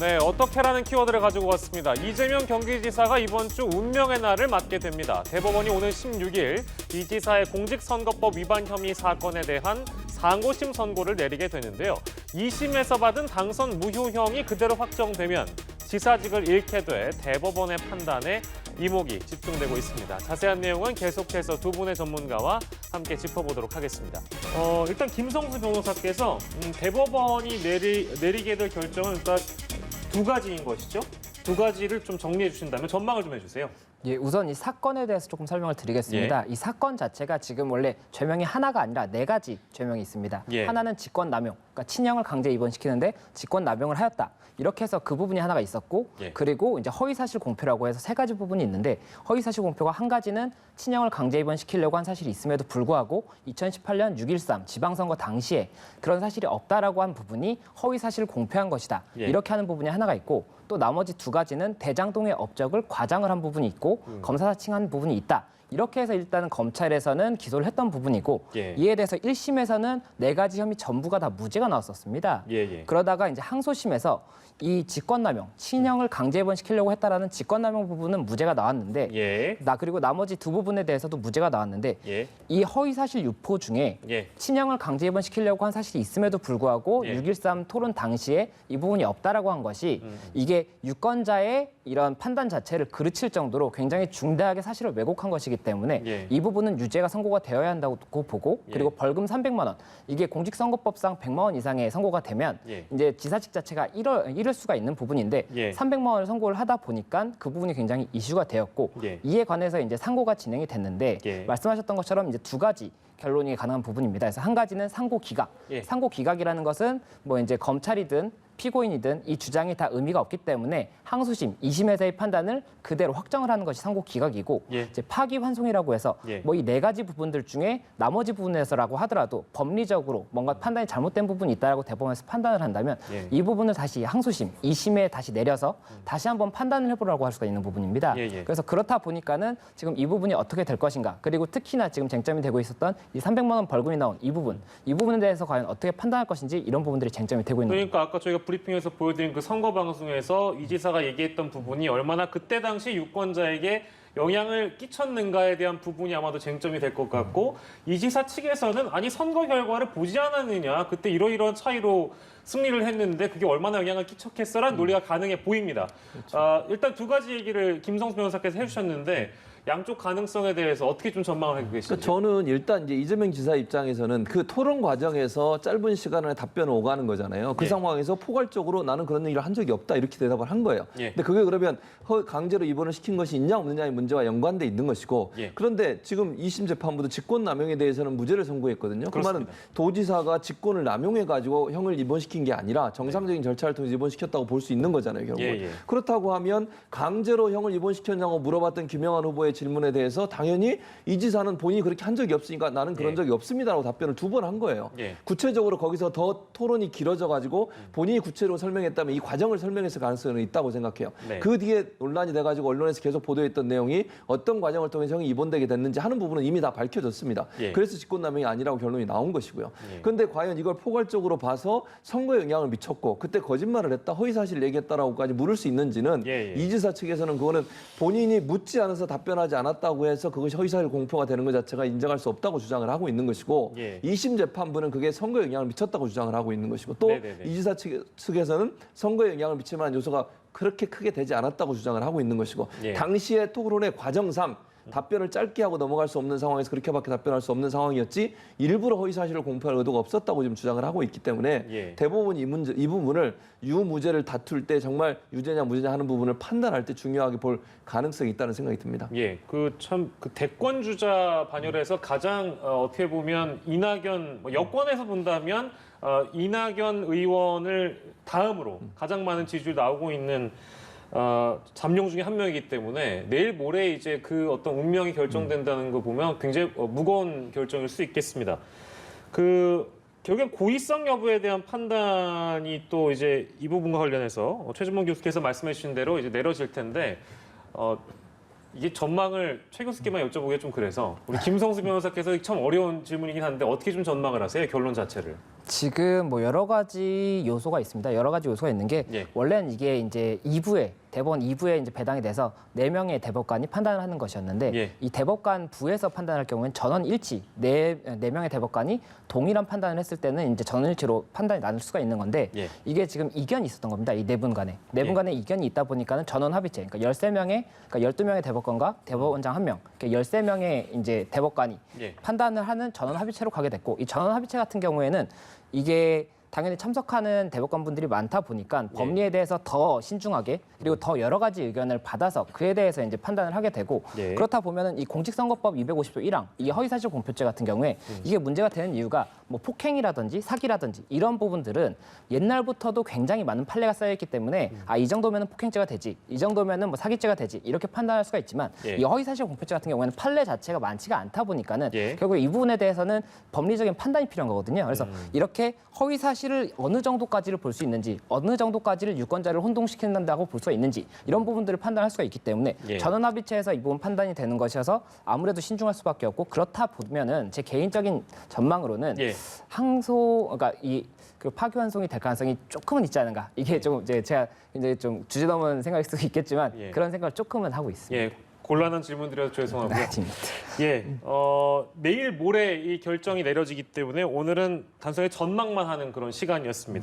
네, 어떻게라는 키워드를 가지고 왔습니다. 이재명 경기지사가 이번 주 운명의 날을 맞게 됩니다. 대법원이 오늘 16일 이 지사의 공직선거법 위반 혐의 사건에 대한 상고심 선고를 내리게 되는데요. 2심에서 받은 당선 무효형이 그대로 확정되면 지사직을 잃게 돼 대법원의 판단에 이목이 집중되고 있습니다. 자세한 내용은 계속해서 두 분의 전문가와 함께 짚어보도록 하겠습니다. 일단 김성수 변호사께서 대법원이 내리게 될 결정은 일단 두 가지인 것이죠. 두 가지를 좀 정리해 주신다면 전망을 좀 해주세요. 예, 우선 이 사건에 대해서 조금 설명을 드리겠습니다. 예. 이 사건 자체가 지금 원래 죄명이 하나가 아니라 네 가지 죄명이 있습니다. 예. 하나는 직권남용, 그러니까 친형을 강제 입원시키는데 직권남용을 하였다. 이렇게 해서 그 부분이 하나가 있었고, 예. 그리고 이제 허위사실 공표라고 해서 세 가지 부분이 있는데, 허위사실 공표가 한 가지는 친형을 강제 입원시키려고 한 사실이 있음에도 불구하고 2018년 6.13 지방선거 당시에 그런 사실이 없다라고 한 부분이 허위사실을 공표한 것이다. 예. 이렇게 하는 부분이 하나가 있고, 또 나머지 두 가지는 대장동의 업적을 과장을 한 부분이 있고 검사 사칭한 부분이 있다. 이렇게 해서 일단은 검찰에서는 기소를 했던 부분이고 예. 이에 대해서 1심에서는 네 가지 혐의 전부가 다 무죄가 나왔었습니다. 예. 그러다가 이제 항소심에서 이 직권남용, 친형을 강제 입원시키려고 했다라는 직권남용 부분은 무죄가 나왔는데 예. 그리고 나머지 두 부분에 대해서도 무죄가 나왔는데 예. 이 허위사실 유포 중에 예. 친형을 강제 입원시키려고 한 사실이 있음에도 불구하고 예. 6.13 토론 당시에 이 부분이 없다라고 한 것이 이게 유권자의 이런 판단 자체를 그르칠 정도로 굉장히 중대하게 사실을 왜곡한 것이기 때문에 예. 이 부분은 유죄가 선고가 되어야 한다고 보고 그리고 예. 벌금 300만 원 이게 공직선거법상 100만 원 이상의 선고가 되면 예. 이제 지사직 자체가 잃을 수가 있는 부분인데 예. 300만 원을 선고를 하다 보니까 그 부분이 굉장히 이슈가 되었고 예. 이에 관해서 이제 상고가 진행이 됐는데 예. 말씀하셨던 것처럼 이제 두 가지 결론이 가능한 부분입니다. 그래서 한 가지는 상고 기각. 예. 상고 기각이라는 것은 뭐 이제 검찰이든 피고인이든 이 주장이 다 의미가 없기 때문에 항소심 2심에서의 판단을 그대로 확정을 하는 것이 상고 기각이고 예. 이제 파기환송이라고 해서 예. 뭐 이 네 가지 부분들 중에 나머지 부분에서라고 하더라도 법리적으로 뭔가 판단이 잘못된 부분이 있다라고 대법원에서 판단을 한다면 예. 이 부분을 다시 항소심 2심에 다시 내려서 다시 한번 판단을 해보라고 할 수가 있는 부분입니다. 예. 그래서 그렇다 보니까는 지금 이 부분이 어떻게 될 것인가 그리고 특히나 지금 쟁점이 되고 있었던 이 300만 원 벌금이 나온 이 부분에 대해서 과연 어떻게 판단할 것인지 이런 부분들이 쟁점이 되고 있는 그러니까 아까 저희가 브리핑에서 보여드린 그 선거 방송에서 이 지사가 얘기했던 부분이 얼마나 그때 당시 유권자에게 영향을 끼쳤는가에 대한 부분이 아마도 쟁점이 될 것 같고 이 지사 측에서는 아니 선거 결과를 보지 않았느냐 그때 이러이러한 차이로 승리를 했는데 그게 얼마나 영향을 끼쳤겠어라는 논리가 가능해 보입니다. 그렇죠. 일단 두 가지 얘기를 김성수 변호사께서 해주셨는데 양쪽 가능성에 대해서 어떻게 좀 전망을 하고 계신지. 그러니까 저는 일단 이제 이재명 지사 입장에서는 그 토론 과정에서 짧은 시간 안에 답변을 오가는 거잖아요. 그 예. 상황에서 포괄적으로 나는 그런 얘기를 한 적이 없다 이렇게 대답을 한 거예요. 예. 근데 그게 그러면 강제로 입원을 시킨 것이 있냐 없느냐의 문제와 연관돼 있는 것이고 예. 그런데 지금 2심 재판부도 직권남용에 대해서는 무죄를 선고했거든요. 그 말은 도지사가 직권을 남용해가지고 형을 입원시킨 게 아니라 정상적인 절차를 통해서 입원시켰다고 볼 수 있는 거잖아요. 결국. 예. 그렇다고 하면 강제로 형을 입원시켰냐고 물어봤던 김영환 후보의 질문에 대해서 당연히 이 지사는 본인이 그렇게 한 적이 없으니까 나는 그런 예. 적이 없습니다라고 답변을 두 번 한 거예요. 예. 구체적으로 거기서 더 토론이 길어져가지고 본인이 구체적으로 설명했다면 이 과정을 설명했을 가능성이 있다고 생각해요. 네. 그 뒤에 논란이 돼가지고 언론에서 계속 보도했던 내용이 어떤 과정을 통해서 형이 입원되게 됐는지 하는 부분은 이미 다 밝혀졌습니다. 예. 그래서 직권남용이 아니라고 결론이 나온 것이고요. 예. 그런데 과연 이걸 포괄적으로 봐서 선거에 영향을 미쳤고 그때 거짓말을 했다, 허위사실 얘기했다라고까지 물을 수 있는지는 예. 이 지사 측에서는 그거는 본인이 묻지 않아서 답변하지 않았다고 해서 그것이 허위사실 공표가 되는 것 자체가 인정할 수 없다고 주장을 하고 있는 것이고 예. 2심 재판부는 그게 선거에 영향을 미쳤다고 주장을 하고 있는 것이고 또 네네네. 이 지사 측에서는 선거에 영향을 미칠 만한 요소가 그렇게 크게 되지 않았다고 주장을 하고 있는 것이고 예. 당시의 토론의 과정상 답변을 짧게 하고 넘어갈 수 없는 상황에서 그렇게밖에 답변할 수 없는 상황이었지 일부러 허위사실을 공표할 의도가 없었다고 지금 주장을 하고 있기 때문에 예. 대법원이 이 부분을 유무죄를 다툴 때 정말 유죄냐 무죄냐 하는 부분을 판단할 때 중요하게 볼 가능성이 있다는 생각이 듭니다. 예, 그 대권 주자 반열에서 가장 어떻게 보면 이낙연 여권에서 본다면 이낙연 의원을 다음으로 가장 많은 지지율 나오고 있는 잠룡 중에 한 명이기 때문에 내일 모레 이제 그 어떤 운명이 결정된다는 거 보면 굉장히 무거운 결정일 수 있겠습니다. 결국엔 고의성 여부에 대한 판단이 또 이제 이 부분과 관련해서 최준봉 교수께서 말씀해 주신 대로 이제 내려질 텐데 이게 전망을 최 교수께만 여쭤보기가 좀 그래서 우리 김성수 변호사께서 참 어려운 질문이긴 한데 어떻게 좀 전망을 하세요? 결론 자체를. 지금 뭐 여러 가지 요소가 있습니다. 여러 가지 요소가 있는 게 예. 원래는 이게 이제 2부에 대법원 2부에 이제 배당이 돼서 4명의 대법관이 판단을 하는 것이었는데 예. 이 대법관 부에서 판단할 경우에는 전원 일치 4명의 대법관이 동일한 판단을 했을 때는 이제 전원 일치로 판단이 나눌 수가 있는 건데 예. 이게 지금 이견이 있었던 겁니다. 이 4분 간에. 4분 간에 이견이 있다 보니까는 전원 합의체. 그러니까 12명의 대법관과 대법원장 1명. 그러니까 13명의 이제 대법관이 예. 판단을 하는 전원 합의체로 가게 됐고 이 전원 합의체 같은 경우에는 이게 당연히 참석하는 대법관분들이 많다 보니까 법리에 대해서 더 신중하게 그리고 더 여러 가지 의견을 받아서 그에 대해서 이제 판단을 하게 되고 예. 그렇다 보면은 이 공직선거법 250조 1항 이 허위사실 공표죄 같은 경우에 이게 문제가 되는 이유가 뭐 폭행이라든지 사기라든지 이런 부분들은 옛날부터도 굉장히 많은 판례가 쌓여있기 때문에 이 정도면은 폭행죄가 되지 이 정도면은 뭐 사기죄가 되지 이렇게 판단할 수가 있지만 예. 이 허위사실 공표죄 같은 경우에는 판례 자체가 많지가 않다 보니까는 예. 결국 이 부분에 대해서는 법리적인 판단이 필요한 거거든요. 그래서 이렇게 허위 사실을 어느 정도까지를 볼 수 있는지, 어느 정도까지를 유권자를 혼동시킨다고 볼 수가 있는지 이런 부분들을 판단할 수가 있기 때문에 예. 전원 합의체에서 이 부분 판단이 되는 것이어서 아무래도 신중할 수밖에 없고 그렇다 보면은 제 개인적인 전망으로는 예. 그러니까 그 파기환송이 될 가능성이 조금은 있지 않은가. 이게 좀 이제 제가 이제 좀 주제넘은 생각일 수도 있겠지만 예. 그런 생각을 조금은 하고 있습니다. 예. 곤란한 질문 드려서 죄송하고요. 아닙니다. 예, 내일 모레 이 결정이 내려지기 때문에 오늘은 단순히 전망만 하는 그런 시간이었습니다.